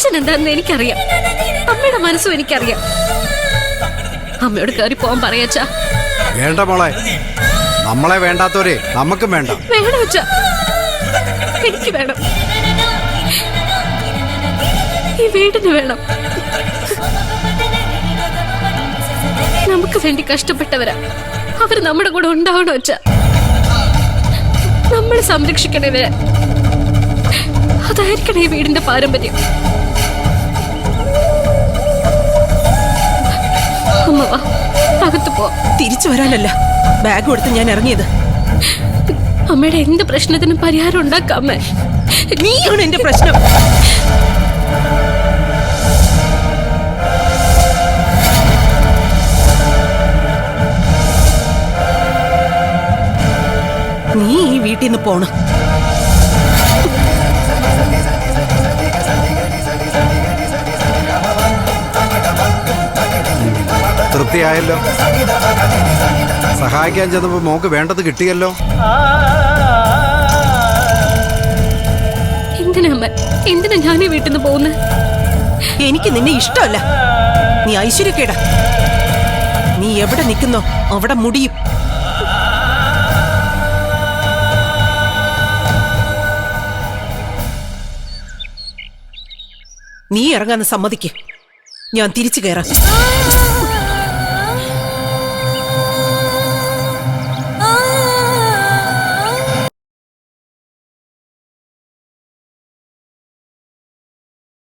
അച്ഛൻ എന്താണെന്ന് എനിക്കറിയാം, അമ്മയുടെ മനസ്സും എനിക്കറിയാം. അമ്മയോട് കയറി പോവാൻ പറയാച്ചാ. വേണ്ട മോളെ, നമ്മളെ വേണ്ടാത്തവരെ നമുക്കും വേണ്ട. വേണം അച്ഛാ, എനിക്ക് വേണം, ഈ വീടിന് വേണം. നമുക്ക് വേണ്ടി കഷ്ടപ്പെട്ടവരാ, അവർ നമ്മുടെ കൂടെ ഉണ്ടാവണം അച്ഛാ. നമ്മളെ സംരക്ഷിക്കണവരെ, അതായിരിക്കണം ഈ വീടിന്റെ പാരമ്പര്യം. അമ്മ വാ, അകത്ത് പോ. തിരിച്ചു വരാനല്ല ബാഗ് കൊടുത്ത് ഞാൻ ഇറങ്ങിയത്. അമ്മയുടെ എന്ത് പ്രശ്നത്തിനും പരിഹാരം ഉണ്ടാക്കാം അമ്മ. നീയാണ് എന്റെ പ്രശ്നം. നീ ഈ വീട്ടിൽ നിന്ന് പോണം. തൃപ്തിയായല്ലോ. സഹായിക്കാൻ ചെന്നപ്പോ മോക്ക് വേണ്ടത് കിട്ടിയല്ലോ. എന്തിനാ അമ്മ, എന്തിനാ ഞാൻ ഈ വീട്ടിൽ നിന്ന് പോകുന്നത്? എനിക്ക് നിന്നെ ഇഷ്ടമല്ല. നീ ഐശ്വര്യക്കേടാ. നീ എവിടെ നിൽക്കുന്നോ അവിടെ മുടിയും. നീ ഇറങ്ങാന്ന് സമ്മതിക്ക്, ഞാൻ തിരിച്ചു കയറാം.